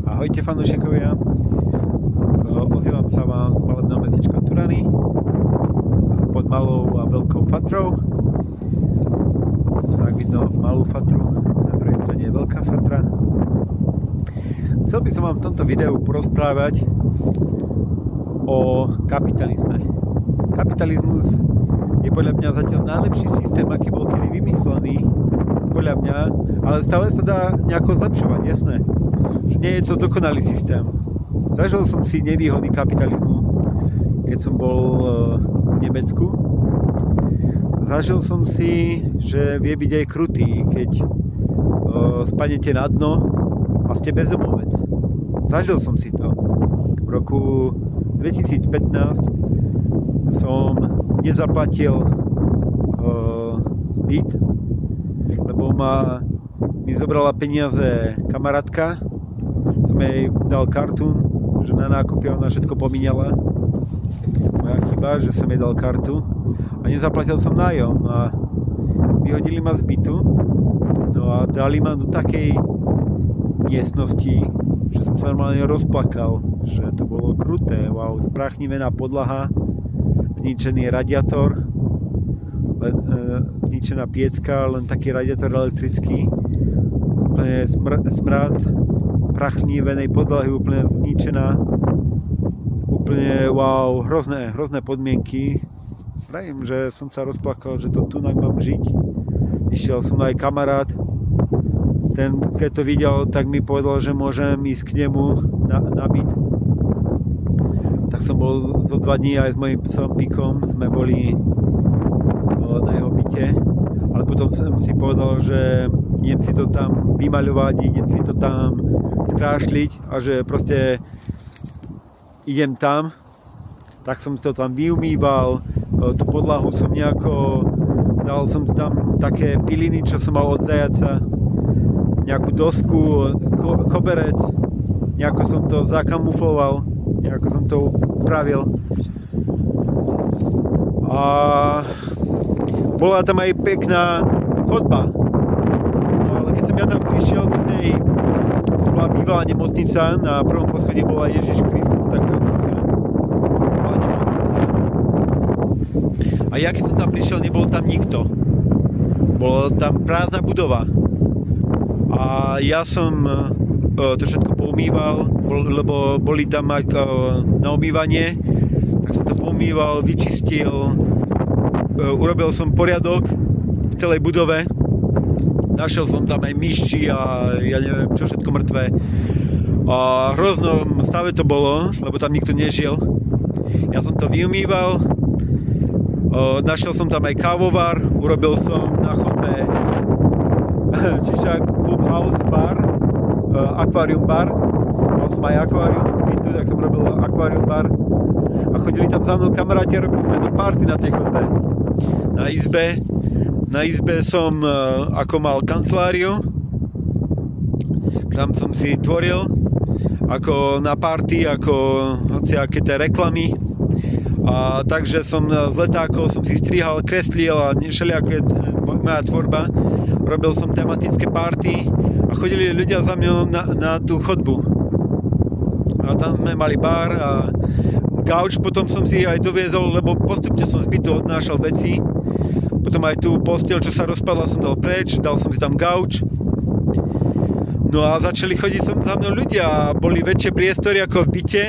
Ahojte fanúšikovia, ozývam sa vám z malebného mestečka Turany pod Malou a Veľkou Fatrou. Tak vidno Malú Fatru, na druhej strane je Veľká Fatra. Chcel by som vám v tomto videu porozprávať o kapitalizme. Kapitalizmus je podľa mňa zatiaľ najlepší systém, aký bol kedy vymyslený, podľa mňa, ale stále sa dá nejako zlepšovať, jasné. Že nie je to dokonalý systém. Zažil som si nevýhody kapitalizmu, keď som bol v Nemecku. Zažil som si, že vie byť aj krutý, keď spadnete na dno a ste bezdomovec. Zažil som si to. V roku 2015 som nezaplatil byt, lebo mi zobrala peniaze kamarátka. Som jej dal kartu, že na nákupy ona všetko pomínala. Moja chyba, že som jej dal kartu a nezaplatil som nájom a vyhodili ma z bytu. No a dali ma do takej miestnosti, že som sa normálne rozplakal, že to bolo kruté. Wow, spráchnivená podlaha, zničený radiátor, zničená piecka, len taký radiátor elektrický, úplne smrad prachnivenej podlahy, úplne zničená, úplne wow, hrozné podmienky. Pravím, že som sa rozplakal, že to tunak mám žiť. Išiel som aj kamarát, ten keď to videl, tak mi povedal, že môžem ísť k nemu na byt. Tak som bol zo 2 dní aj s mojím psom Pikom, sme boli na jeho byte, ale potom som si povedal, že idem si to tam vymaľovať, idem si to tam skrášliť a že proste idem tam. Tak som to tam vyumýval, tú podlahu som nejako, dal som tam také piliny, čo som mal od zajaca, nejakú dosku, koberec, nejako som to zakamufloval, nejako som to upravil. A bola tam aj pekná chodba. No ale keď som ja tam prišiel do tej, bola bývalá nemocnica, na prvom poschodí bola Ježiš Kristus, taká socha. Bola nemocnica. A ja keď som tam prišiel, nebol tam nikto. Bola tam prázdna budova. A ja som to všetko poumýval, lebo boli tam na umývanie, tak som to poumýval, vyčistil, urobil som poriadok v celej budove, našiel som tam aj myši a ja neviem čo všetko mŕtve. A v hroznom stave to bolo, lebo tam nikto nežil. Ja som to vyumýval, našiel som tam aj kávovar, urobil som na chodbe čiže clubhouse bar, akvárium bar. Mal som aj akvárium v bytu, tak som robil akvárium bar a chodili tam za mnou kamaráti a robili sme to party na tej chodbe. Na izbe som ako mal kanceláriu, tam som si tvoril ako na party, ako hociaké tie reklamy. A takže som z letákov som si strihal, kreslil a všelijaké moja tvorba. Robil som tematické party a chodili ľudia za mňou na tú chodbu. A tam sme mali bar a gauč, potom som si aj doviezol, lebo postupne som z bytu odnášal veci. Potom aj tú posteľ, čo sa rozpadla, som dal preč, dal som si tam gauč. No a začali chodiť za mnou ľudia, boli väčšie priestory ako v byte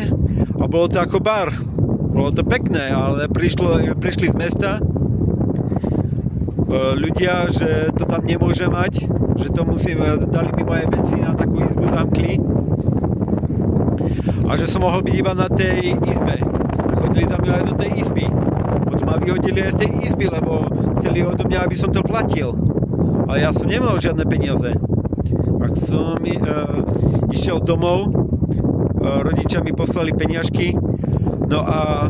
a bolo to ako bar. Bolo to pekné, ale prišli z mesta ľudia, že to tam nemôže mať, že to dali mi moje veci na takú izbu, zamkli a že som mohol byť iba na tej izbe. A chodili za mňa aj do tej izby. Potom ma vyhodili aj z tej izby, lebo chceli odo mňa, aby som to platil. Ale ja som nemal žiadne peniaze. Tak som išiel domov, rodičia mi poslali peniažky, no a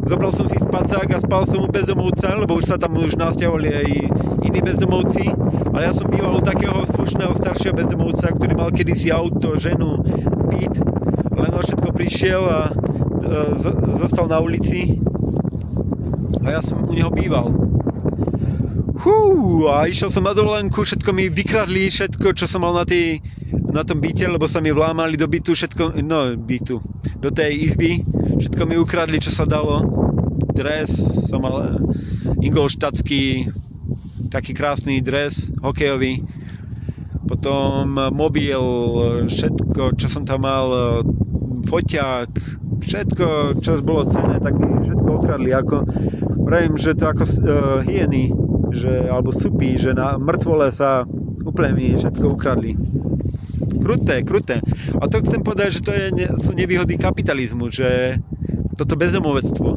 zobral som si spacák a spal som u bezdomovca, lebo už sa tam nasťahovali aj iní bezdomovci. Ale ja som býval u takého slušného staršieho bezdomovca, ktorý mal kedysi auto, ženu, byt. Len on všetko prišiel a zostal na ulici. A ja som u neho býval. A išiel som na dovolenku, všetko mi vykradli, všetko, čo som mal na tom byte, lebo sa mi vlámali do bytu, do tej izby, všetko mi ukradli, čo sa dalo. Dres, som mal ingolštátský, taký krásny dres, hokejový. Potom mobil, všetko, čo som tam mal, foťák, všetko, čo bolo cenné, tak mi všetko ukradli. Vravím, že to ako hyeny, alebo supy, že na mŕtvole sa úplne mi všetko ukradli. Kruté. A to chcem povedať, že to sú nevýhody kapitalizmu, že toto bezdomovectvo.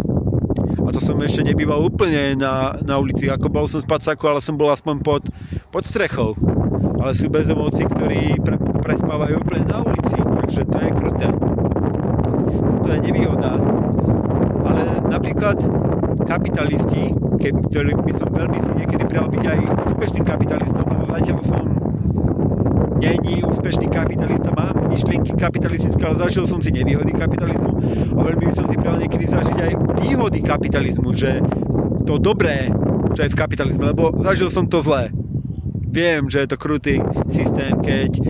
A to som ešte nebýval úplne na ulici, ako bol som v spacáku, ale som bol aspoň pod strechou. Ale sú bezdomovci, ktorí prespávajú úplne na ulici, takže to je kruté. To je nevýhoda. Ale napríklad kapitalisti, ktorý by som veľmi si niekedy prijal byť aj úspešným kapitalistom, lebo zatiaľ som není úspešný kapitalista, mám myšlienky kapitalistické, ale zažil som si nevýhody kapitalizmu a veľmi by som si prijal niekedy zažiť aj výhody kapitalizmu, že to dobré, čo je v kapitalizme, lebo zažil som to zlé. Viem, že je to krutý systém, keď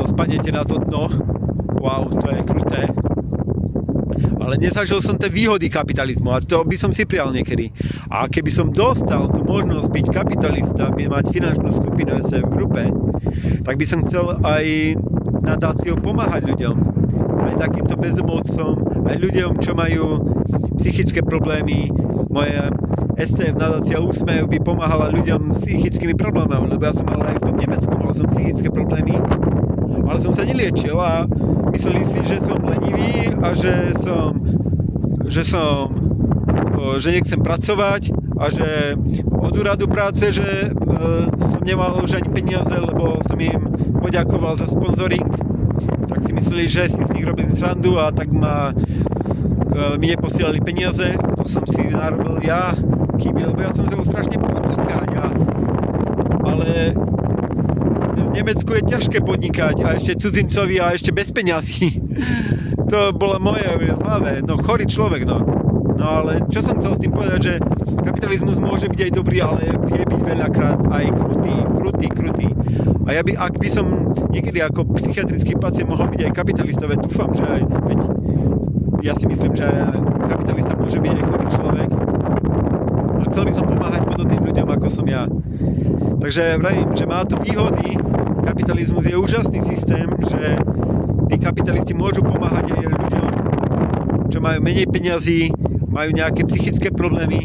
spadnete na to dno, wow, to je kruté. Ale nezažil som tie výhody kapitalizmu a to by som si prijal niekedy. A keby som dostal tú možnosť byť kapitalista, mať finančnú skupinu SF v grupe, tak by som chcel aj nadáciou pomáhať ľuďom. Aj takýmto bezdomovcom, aj ľuďom, čo majú psychické problémy. Moje SCF nadácia Úsmev by pomáhala ľuďom s psychickými problémami, lebo ja som mal aj v tom Nemecku, mal som psychické problémy, ale som sa neliečil a mysleli si, že som lenivý a že nechcem pracovať a že od úradu práce, že som nemal už ani peniaze, lebo som im poďakoval za sponzoring, tak si mysleli, že si z nich robili srandu a tak mi neposielali peniaze. To som si narobil ja chyby, lebo ja som chcel strašne podnikať. Ale v Nemecku je ťažké podnikať a ešte cudzincovi a ešte bez peňazí. To bola moja v hlave. No chorý človek, no. No ale čo som chcel s tým povedať, že kapitalizmus môže byť aj dobrý, ale vie byť veľakrát aj krutý. A ak by som niekedy ako psychiatrický pacient mohol byť aj kapitalista, veď dúfam, že aj, ja si myslím, že kapitalista môže byť aj chorý človek. A chcel by som pomáhať podobným ľuďom, ako som ja. Takže vravím, že má to výhody. Kapitalizmus je úžasný systém, že tí kapitalisti môžu pomáhať aj ľuďom, čo majú menej peňazí, majú nejaké psychické problémy,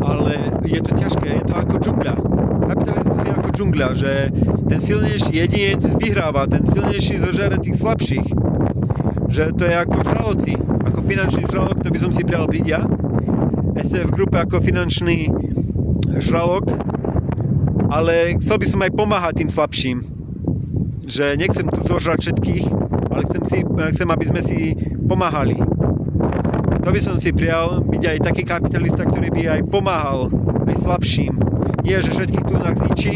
ale je to ťažké, je to ako džungľa. Kapitalizmus je ako džungľa, že ten silnejší jedinec vyhráva, ten silnejší zožere tých slabších. Že to je ako žraloci, ako finančný žralok, to by som si prijal byť ja. SF v grupe ako finančný žralok, ale chcel by som aj pomáhať tým slabším. Že nechcem tu zožrať všetkých, ale chcem, aby sme si pomáhali. To by som si prijal byť aj taký kapitalista, ktorý by aj pomáhal aj slabším. Nie, že všetkých tu zničí,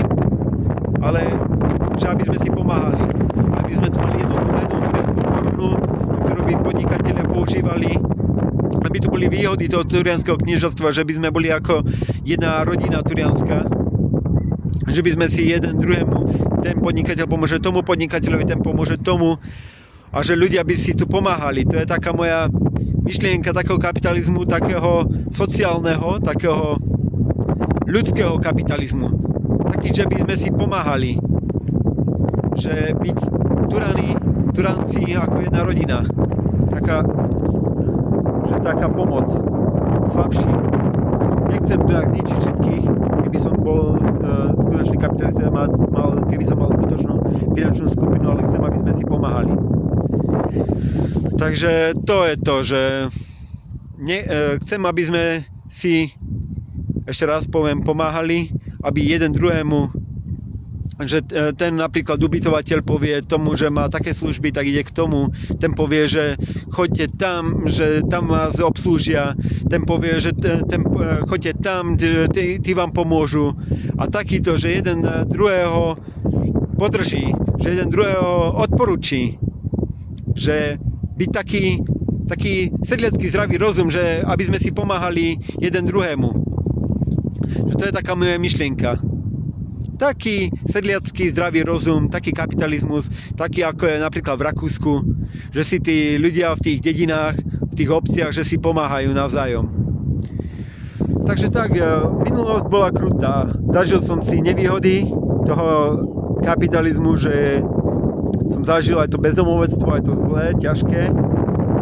ale že aby sme si pomáhali. Aby sme tu mali jednotnú turianskú korunu, ktorú by podnikatelia používali, aby tu boli výhody toho turianského kniežatstva, že by sme boli ako jedna rodina turianská, že by sme si jeden druhému, ten podnikateľ pomôže tomu podnikateľovi, ten pomôže tomu a že ľudia by si tu pomáhali. To je taká moja myšlienka takého kapitalizmu, takého sociálneho, takého ľudského kapitalizmu. Taký, že by sme si pomáhali. Že byť turanci ako jedna rodina. Taká pomoc slabším. Nechcem tu zničiť všetkých, keby som bol skutočný kapitalista, keby som mal skutočnú finančnú skupinu, ale chcem, aby sme si pomáhali. Takže to je to, že chcem, aby sme si, ešte raz poviem, pomáhali, aby jeden druhému, že ten napríklad ubytovateľ povie tomu, že má také služby, tak ide k tomu, ten povie, že choďte tam, že tam vás obslúžia, ten povie, že choďte tam, že tí vám pomôžu a takýto, že jeden druhého podrží, že jeden druhého odporúči, že byť taký sedliacky zdravý rozum, že aby sme si pomáhali jeden druhému. Že to je taká moja myšlienka. Taký sedliacký zdravý rozum, taký kapitalizmus, taký ako je napríklad v Rakúsku, že si tí ľudia v tých dedinách, v tých obciach, že si pomáhajú navzájom. Takže tak, minulosť bola krutá. Zažil som si nevýhody toho kapitalizmu, že som zažil aj to bezdomovectvo, aj to zlé, ťažké,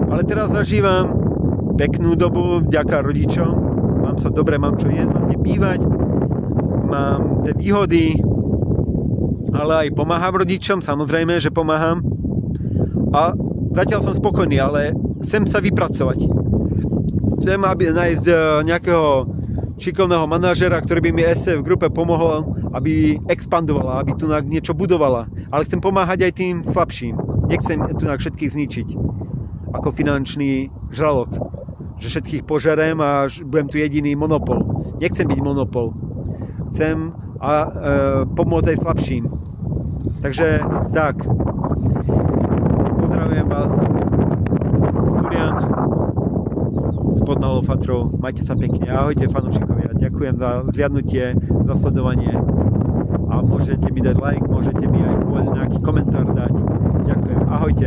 ale teraz zažívam peknú dobu vďaka rodičom. Mám sa dobre, mám čo jesť, mám kde bývať, mám tie výhody, ale aj pomáham rodičom, samozrejme, že pomáham. A zatiaľ som spokojný, ale chcem sa vypracovať. Chcem nájsť nejakého šikovného manažera, ktorý by mi v grupe pomohol, aby expandovala, aby tu niečo budovala. Ale chcem pomáhať aj tým slabším. Nechcem tu všetkých zničiť. Ako finančný žralok. Že všetkých požerem a budem tu jediný monopol. Nechcem byť monopol. Chcem pomôcť aj slabším. Takže tak. Pozdravujem vás z Turian, z Podnalou Fatrou. Majte sa pekne. Ahojte fanúšikovia. Ďakujem za zhliadnutie, za sledovanie. A môžete mi dať like, môžete mi aj nejaký komentár dať. Ďakujem. Ahojte.